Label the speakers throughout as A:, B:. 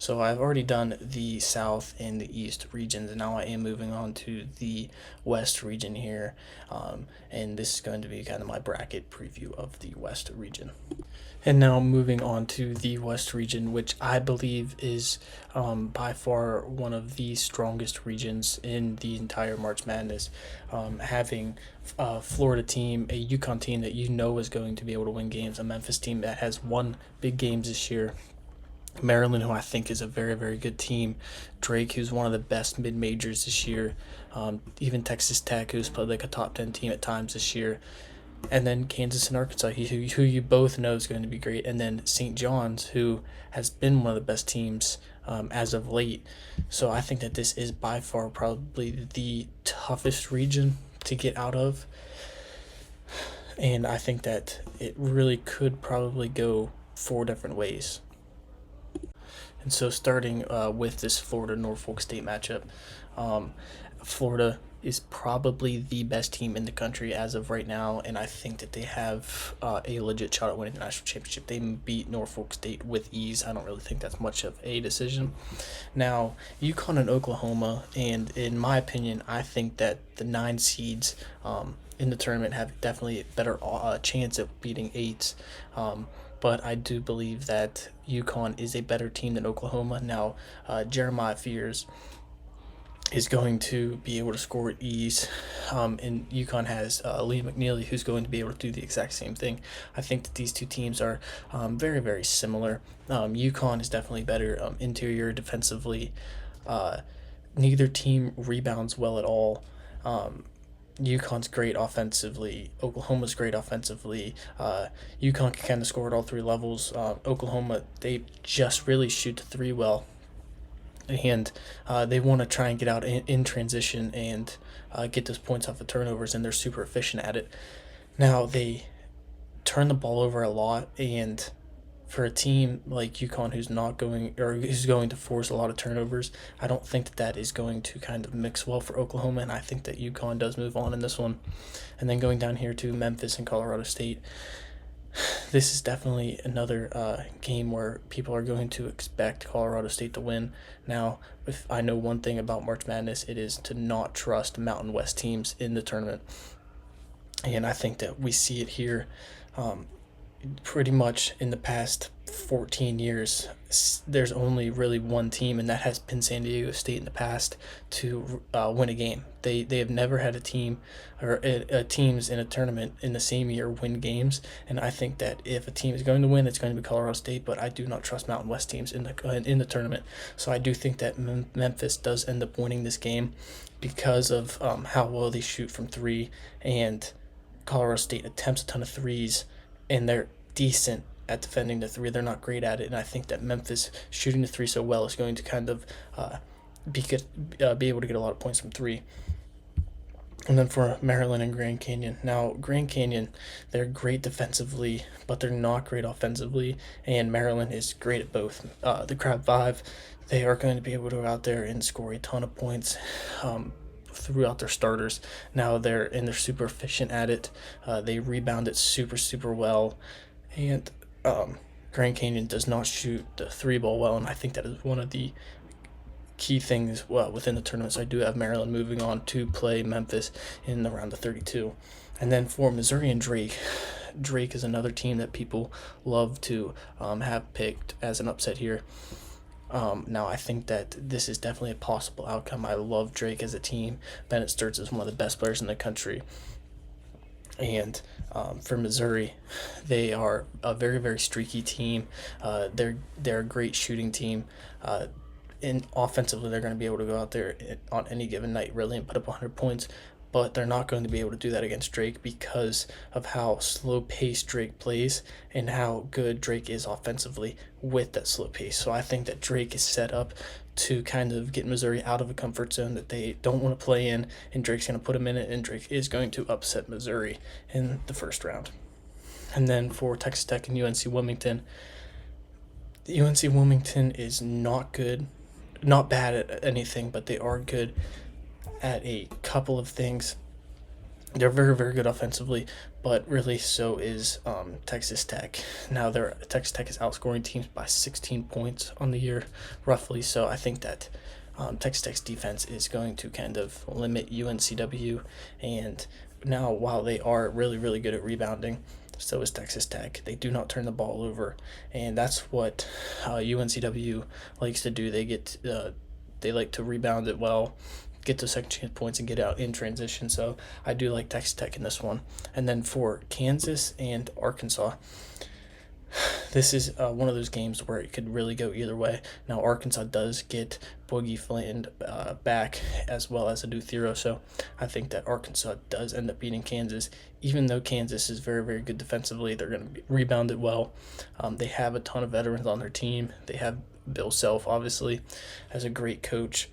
A: So I've already done the South and the East regions, and now I am moving on to the West region here. And this is going to be kind of my bracket preview of the West region. And now moving on to the West region, which I believe is by far one of the strongest regions in the entire March Madness. Having a Florida team, a UConn team that you know is going to be able to win games, a Memphis team that has won big games this year, Maryland, who I think is a very, very good team, Drake, who's one of the best mid majors this year, even Texas Tech, who's played like a top 10 team at times this year, and then Kansas and Arkansas, who you both know is going to be great, and then St. John's, who has been one of the best teams as of late. So I think that this is by far probably the toughest region to get out of, and I think that it really could probably go four different ways. And so, starting with this Florida Norfolk State matchup, um, Florida is probably the best team in the country as of right now, and I think that they have a legit shot at winning the national championship. They beat Norfolk State with ease. I don't really think that's much of a decision. Now, UConn and Oklahoma, and in my opinion, I think that the 9 seeds in the tournament have definitely a better chance of beating 8s. But I do believe that UConn is a better team than Oklahoma. Now, Jeremiah Fears is going to be able to score at ease, and UConn has Liam McNeely, who's going to be able to do the exact same thing. I think that these two teams are very, very similar. UConn is definitely better interior defensively. Neither team rebounds well at all. UConn's great offensively. Oklahoma's great offensively. UConn can kind of score at all 3 levels. Oklahoma, they just really shoot the 3 well. And they want to try and get out in transition and get those points off of turnovers, and they're super efficient at it. Now, they turn the ball over a lot, and for a team like UConn who's not going or who's going to force a lot of turnovers, I don't think that is going to kind of mix well for Oklahoma, and I think that UConn does move on in this one. And then going down here to Memphis and Colorado State, this is definitely another game where people are going to expect Colorado State to win. Now, if I know one thing about March Madness, it is to not trust Mountain West teams in the tournament. And I think that we see it here. Pretty much in the past 14 years, there's only really one team, and that has been San Diego State in the past, to win a game. They have never had a team or teams in a tournament in the same year win games, and I think that if a team is going to win, it's going to be Colorado State, but I do not trust Mountain West teams in the tournament. So I do think that Memphis does end up winning this game because of how well they shoot from 3, and Colorado State attempts a ton of 3s, and they're decent at defending the 3. They're not great at it, and I think that Memphis shooting the 3 so well is going to kind of be able to get a lot of points from 3. And then for Maryland and Grand Canyon. Now, Grand Canyon, they're great defensively, but they're not great offensively, and Maryland is great at both. The Crab 5, they are going to be able to go out there and score a ton of points throughout their starters. Now they're super efficient at it. They rebound it super, super well, and Grand Canyon does not shoot the 3 ball well, and I think that is one of the key things within the tournament. So I do have Maryland moving on to play Memphis in the round of 32. And then for Missouri and Drake, Drake is another team that people love to have picked as an upset here. Now, I think that this is definitely a possible outcome. I love Drake as a team. Bennett Sturts is one of the best players in the country. And for Missouri, they are a very, very streaky team. They're a great shooting team. And offensively, they're going to be able to go out there on any given night, really, and put up 100 points. But they're not going to be able to do that against Drake because of how slow-paced Drake plays and how good Drake is offensively with that slow pace. So I think that Drake is set up to kind of get Missouri out of a comfort zone that they don't want to play in, and Drake's going to put them in it, and Drake is going to upset Missouri in the first round. And then for Texas Tech and UNC Wilmington, UNC Wilmington is not good, not bad at anything, but they are good at a couple of things. They're very, very good offensively, but really so is Texas Tech. Now, Texas Tech is outscoring teams by 16 points on the year, roughly. So I think that Texas Tech's defense is going to kind of limit UNCW. And now, while they are really, really good at rebounding, so is Texas Tech. They do not turn the ball over, and that's what UNCW likes to do. They like to rebound it well, get those second chance points, and get out in transition. So I do like Texas Tech in this one. And then for Kansas and Arkansas, this is one of those games where it could really go either way. Now, Arkansas does get Boogie Fland back, as well as Adu Thero, so I think that Arkansas does end up beating Kansas, even though Kansas is very, very good defensively. They're going to rebound it well. They have a ton of veterans on their team. They have Bill Self, obviously, as a great coach.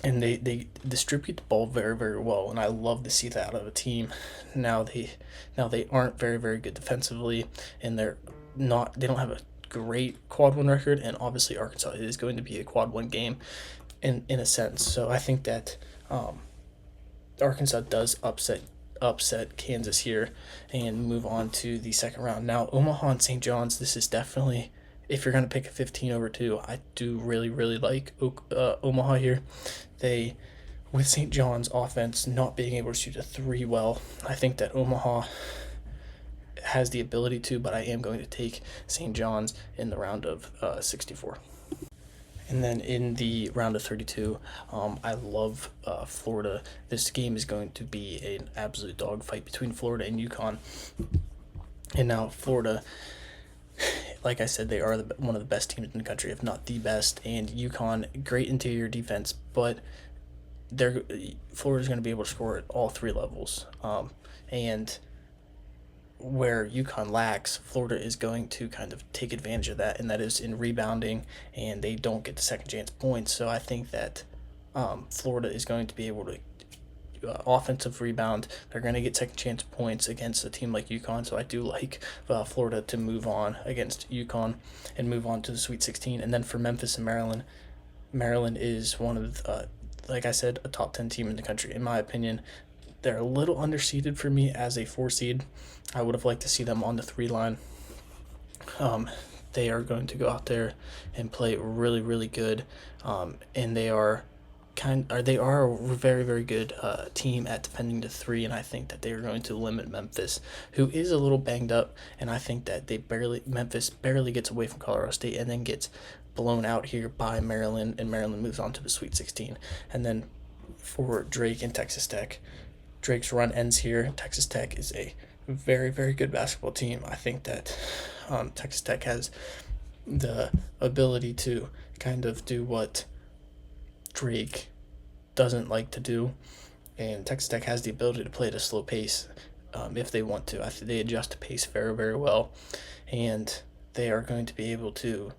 A: And they distribute the ball very, very well, and I love to see that out of a team. Now they aren't very, very good defensively, and they don't have a great quad one record, and obviously Arkansas is going to be a quad one game in a sense. So I think that Arkansas does upset Kansas here and move on to the second round. Now, Omaha and St. John's, this is definitely, if you're going to pick a 15/2, I do really, really like Omaha here. With St. John's offense not being able to shoot a three well, I think that Omaha has the ability to, but I am going to take St. John's in the round of 64. And then in the round of 32, I love Florida. This game is going to be an absolute dogfight between Florida and UConn. And now Florida, like I said, they are one of the best teams in the country, if not the best. And UConn, great interior defense, but Florida's going to be able to score at all three levels. And where UConn lacks, Florida is going to kind of take advantage of that, and that is in rebounding, and they don't get the second chance points. So I think that Florida is going to be able to offensive rebound. They're going to get second chance points against a team like UConn, so I do like Florida to move on against UConn and move on to the Sweet 16. And then for Memphis and Maryland, Maryland is one of, like I said, a top 10 team in the country. In my opinion, they're a little underseeded for me as a 4 seed. I would have liked to see them on the 3 line. They are going to go out there and play really, really good, and they are a very, very good team at defending the 3, and I think that they are going to limit Memphis, who is a little banged up, and I think that Memphis barely gets away from Colorado State and then gets blown out here by Maryland, and Maryland moves on to the Sweet 16. And then for Drake and Texas Tech, Drake's run ends here. Texas Tech is a very, very good basketball team. I think that Texas Tech has the ability to kind of do what Drake doesn't like to do, and Texas Tech has the ability to play at a slow pace if they want to. I think they adjust to pace very, very well, and they are going to be able to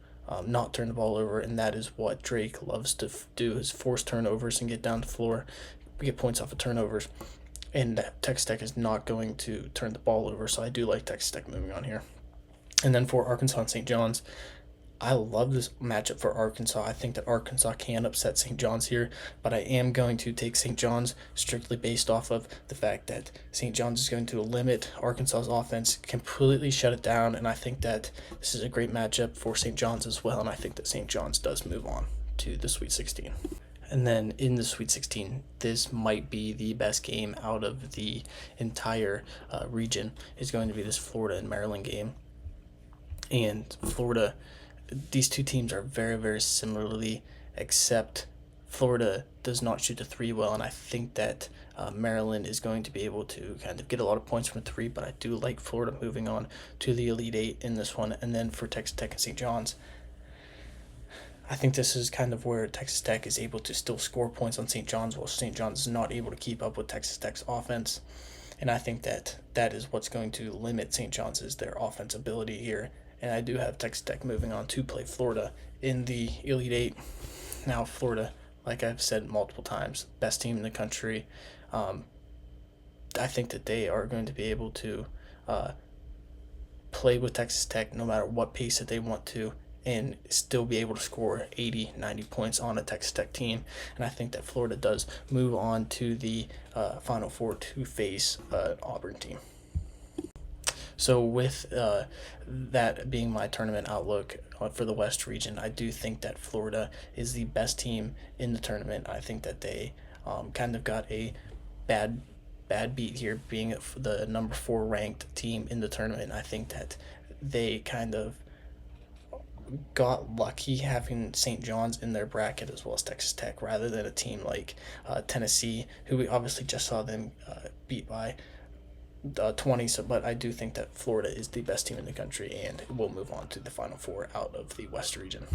A: not turn the ball over, and that is what Drake loves to do, is force turnovers and get down the floor, get points off of turnovers. And Texas Tech is not going to turn the ball over, so I do like Texas Tech moving on here. And then for Arkansas and St. John's, I love this matchup for Arkansas. I think that Arkansas can upset St. John's here, but I am going to take St. John's strictly based off of the fact that St. John's is going to limit Arkansas's offense, completely shut it down, and I think that this is a great matchup for St. John's as well, and I think that St. John's does move on to the Sweet 16. And then in the Sweet 16, this might be the best game out of the entire region. Is going to be this Florida and Maryland game. And Florida, these two teams are very, very similarly, except Florida does not shoot the 3 well, and I think that Maryland is going to be able to kind of get a lot of points from 3, but I do like Florida moving on to the Elite 8 in this one. And then for Texas Tech and St. John's, I think this is kind of where Texas Tech is able to still score points on St. John's, while St. John's is not able to keep up with Texas Tech's offense. And I think that that is what's going to limit St. John's, is their offense ability here. And I do have Texas Tech moving on to play Florida in the Elite 8. Now, Florida, like I've said multiple times, best team in the country. I think that they are going to be able to play with Texas Tech no matter what pace that they want to, and still be able to score 80, 90 points on a Texas Tech team. And I think that Florida does move on to the Final Four to face Auburn team. So with that being my tournament outlook for the West region, I do think that Florida is the best team in the tournament. I think that they kind of got a bad beat here, being the number 4 ranked team in the tournament. I think that they kind of got lucky having St. John's in their bracket as well as Texas Tech, rather than a team like Tennessee, who we obviously just saw them beat by 20. So, but I do think that Florida is the best team in the country and will move on to the Final Four out of the West region.